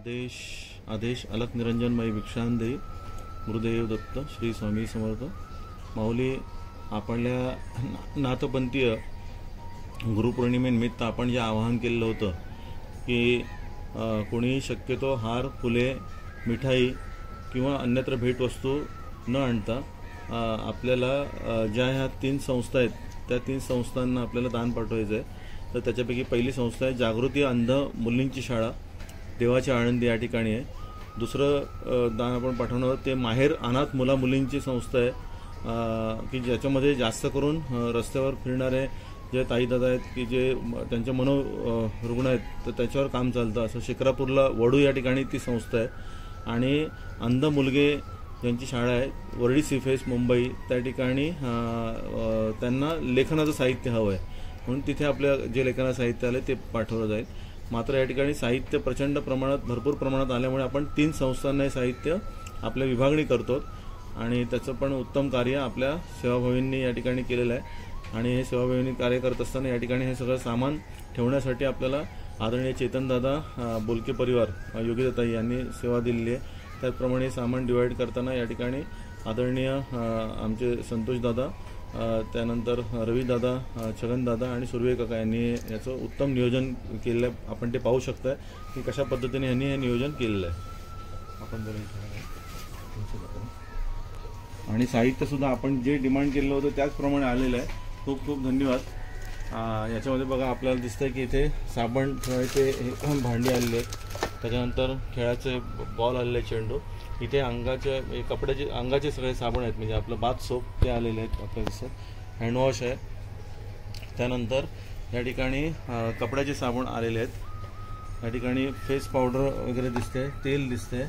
आदेश आदेश अलख निरंजनमयी भिक्षांदेही गुरुदेव दत्त श्री स्वामी समर्थ माऊली. आपल्या नाथपंथीय गुरुपौर्णिमेनिमित्त आपण जे आवाहन केलेलं होतं की कोणी शक्यतो हार, फुले, मिठाई किंवा अन्यत्र भेटवस्तू न आणता आपल्याला ज्या ह्या 3 संस्था आहेत त्या 3 संस्थांना आपल्याला दान पाठवायचं आहे. तर त्याच्यापैकी पहिली संस्था आहे जागृती अंध मुलींची शाळा, देवाची आळंदी या ठिकाणी आहे. दुसरं दान आपण पाठवणार ते माहेर अनाथ मुला मुलींची संस्था आहे की ज्याच्यामध्ये जास्त करून रस्त्यावर फिरणारे जे ताई दादा आहेत की जे त्यांचे रुग्ण आहेत तर त्याच्यावर काम चालतं. असं शिक्रापूरला वडू या ठिकाणी ती संस्था आहे. आणि अंध मुलगे ज्यांची शाळा आहे वरळी सीफेस मुंबई त्या ठिकाणी त्यांना लेखनाचं साहित्य हवं आहे म्हणून तिथे आपल्या जे लेखनाचं साहित्य आलं ते पाठवलं जाईल. मात्र या ठिकाणी साहित्य प्रचंड प्रमाणात भरपूर प्रमाणात आल्यामुळे आपण 3 संस्थांना हे साहित्य आपल्या विभागणी करतो आणि त्याचं पण उत्तम कार्य आपल्या सेवाभावींनी या ठिकाणी केलेलं आहे. आणि हे सेवाभावींनी कार्य करत असताना या ठिकाणी हे सगळं सामान ठेवण्यासाठी आपल्याला आदरणीय चेतनदादा बोलके परिवार योगीदाताई यांनी सेवा दिलेली आहे. त्याचप्रमाणे सामान डिवाइड करताना या ठिकाणी आदरणीय आमचे संतोषदादा, त्यानंतर रविदादा, छगनदादा आणि सुर्वे काका यांनी याचं उत्तम नियोजन केलेलं आहे. आपण ते पाहू शकताय की कशा पद्धतीने यांनी हे नियोजन केलेलं आहे. आपण आणि साहित्यसुद्धा आपण जे डिमांड केलेलं होतं त्याचप्रमाणे आलेलं आहे. खूप खूप धन्यवाद. याच्यामध्ये बघा आपल्याला दिसतंय की इथे साबण ठेवायचे भांडी आलेले आहेत, त्याच्यानंतर खेळाचे बॉल आलेले चेंडू, इथे अंगाचे कपड्याचे अंगाचे सगळे साबण आहेत म्हणजे आपलं बाथ सोप ते आलेले आहेत आपल्याला दिसत, हँडवॉश आहे. त्यानंतर या ठिकाणी कपड्याचे साबण आलेले आहेत. या ठिकाणी फेस पावडर वगैरे दिसते, तेल दिसते.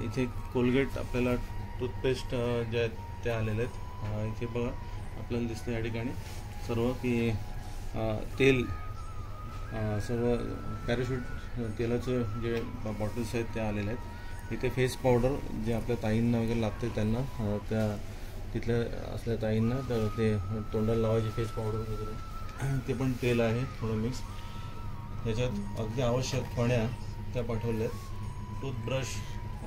इथे कोलगेट आपल्याला टूथपेस्ट जे आहेत ते आलेले आहेत. इथे बघा आपल्याला दिसतं या ठिकाणी सर्व की तेल सर्व पॅराशूट तेलाचे जे बॉटल्स आहेत ते आलेले आहेत. इथे फेस पावडर जे आपल्या ताईंना वगैरे लागते त्यांना त्या तिथल्या असल्या ताईंना तर ते तोंडाला लावायचे फेस पावडर वगैरे ते पण तेल आहे थोडं मिक्स. त्याच्यात अगदी आवश्यक फण्या त्या पाठवल्या आहेत. टूथब्रश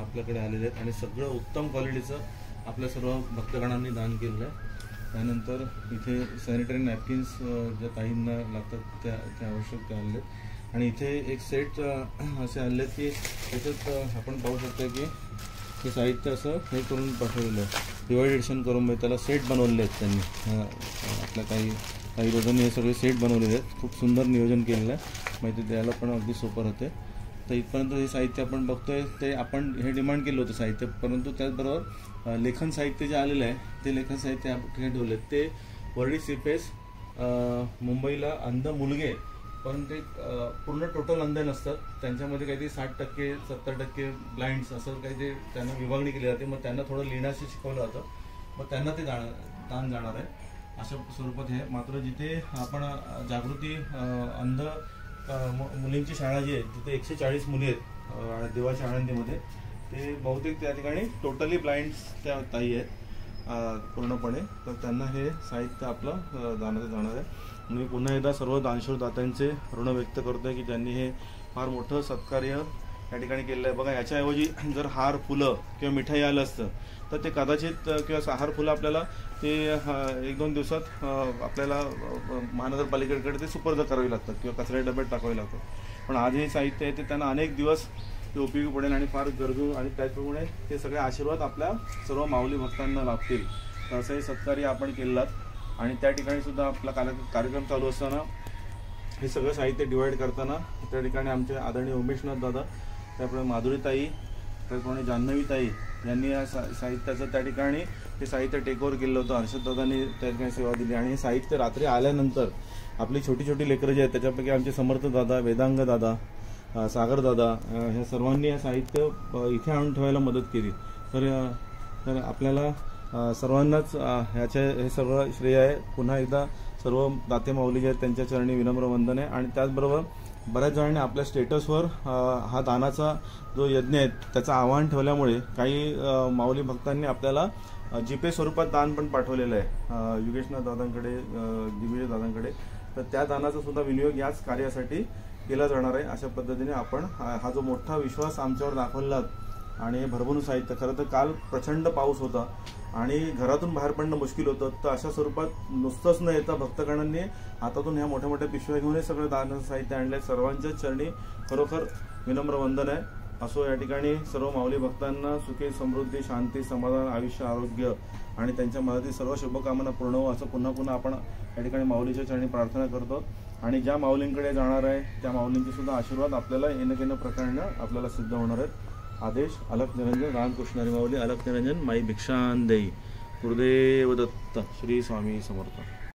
आपल्याकडे आलेले आहेत आणि सगळं उत्तम क्वालिटीचं आपल्या सर्व भक्तगणांनी दान केलेलं आहे. त्यानंतर इथे सॅनिटरी नॅपकिन्स ज्या ताईंना लागतात त्या आवश्यक ते आणले आहेत. आणि इथे एक सेट असे आणले की त्याच्यात आपण पाहू शकतो की हे साहित्य असं हे करून पाठवलेलं आहे, डिवायडेशन करून म्हणजे त्याला सेट बनवलेले आहेत त्यांनी. आपल्या काही रोजांनी हे सगळे सेट बनवलेले आहेत. खूप सुंदर नियोजन केलेलं आहे, माहिती द्यायला पण अगदी सोपं राहते. तर इथपर्यंत हे साहित्य आपण बघतोय ते आपण हे डिमांड केलं होतं साहित्य, परंतु त्याचबरोबर लेखन साहित्य जे आलेलं आहे ते लेखन साहित्य आपण ठेवले ते वरळी सीफेस मुंबईला अंध मुलगे, पण ते पूर्ण टोटल अंध नसतात, त्यांच्यामध्ये काहीतरी 60% 70% ब्लाइंड्स असं काहीतरी त्यांना विभागणी केली जाते. मग त्यांना थोडं लिहिण्याचं शिकवलं जातं, मग त्यांना ते दान जाणार आहे अशा स्वरूपात हे. मात्र जिथे आपण जागृती अंध मुलींची शाळा जी आहे तिथे 140 मुली आहेत देवाच्या आळंदीमध्ये, ते बहुतेक त्या ठिकाणी टोटली ब्लाइंड्स त्या ताई आहेत पूर्णपणे. तर त्यांना हे साहित्य आपलं दानाचं जाणार आहे. मी पुन्हा एकदा सर्व दानशूर दात्यांचे ऋण व्यक्त करतो आहे की त्यांनी हे फार मोठं सत्कार्य या ठिकाणी केलेलं आहे. बघा याच्याऐवजी जर हार, फुलं किंवा मिठाई आलं असतं तर ते कदाचित किंवा हार फुलं आपल्याला ते 1-2 दिवसात आपल्याला महानगरपालिकेकडे ते सुपर्द करावी लागतात किंवा कचऱ्या डब्यात टाकावे लागतात. पण आज हे साहित्य आहे ते त्यांना अनेक दिवस ते उपयोगी पडेल आणि फार गरजू आणि त्याचप्रमाणे ते सगळे आशीर्वाद आपल्या सर्व माऊली भक्तांना लाभतील. तर असंही सत्कार्य आपण केलेलं. आणि त्या ठिकाणी सुद्धा आपला कार्यक्रम चालू असताना हे सगळं साहित्य डिवाइड करताना त्या ठिकाणी आमचे आदरणीय उमेशनाथ दादा, त्याप्रमाणे माधुरीताई, त्याचप्रमाणे जान्हवीताई यांनी या साहित्याचं त्या ठिकाणी हे साहित्य टेकओव्हर केलं होतं. हर्षददादांनी त्या ठिकाणी सेवा दिली. आणि हे साहित्य रात्री आल्यानंतर आपली छोटी छोटी लेकरं जे आहेत त्याच्यापैकी आमचे समर्थ दादा, वेदांग दादा, सागर दादा ह्या सर्वांनी हे साहित्य इथे आणून ठेवायला मदत केली. तर आपल्याला सर्वांनाच हे सर्व श्रेय आहे. पुन्हा एकदा सर्व दाते माऊली जे आहेत त्यांच्या चरणी विनम्र वंदन आहे. आणि त्याचबरोबर बऱ्याच जणांनी आपल्या स्टेटसवर हा दानाचा जो यज्ञ आहे त्याचं आव्हान ठेवल्यामुळे काही माऊली भक्तांनी आपल्याला जीपे स्वरूपात दान पण पाठवलेलं आहे योगेशनाथ दादांकडे, दिग्विजय दादांकडे. तर त्या दानाचा सुद्धा विनियोग याच कार्यासाठी केला जाणार आहे। अशा पद्धतीने आपण हा जो मोठा विश्वास आमच्यावर दाखवलात आणि भरभरून साहित्य, खरं तर काल प्रचंड पाऊस होता आणि घरातून बाहेर पडणं मुश्किल होतं, तर अशा स्वरूपात नुसतंच न येता भक्तगणांनी हातातून ह्या मोठ्या मोठ्या पिशव्या घेऊन हे सगळं दानाचं साहित्य आणलंय। सर्वांच्या चरणी खरोखर विनम्र वंदन आहे। असो, या ठिकाणी सर्व माऊली भक्तांना सुखी समृद्धी शांती समाधान आयुष्य आरोग्य आणि त्यांच्या मनातील सर्व शुभकामना पूर्ण हो असं पुन्हा पुन्हा आपण या ठिकाणी माऊलीच्या चरणी प्रार्थना करतो। आणि ज्या माऊलींकडे जाणार आहे त्या माऊलींचे सुद्धा आशीर्वाद आपल्याला येणं प्रकारानं आपल्याला सिद्ध होणार आहेत। आदेश अलख निरंजन रामकृष्ण माऊली अलख निरंजन माई भिक्षांदेई गुरुदेव दत्त श्री स्वामी समर्थ।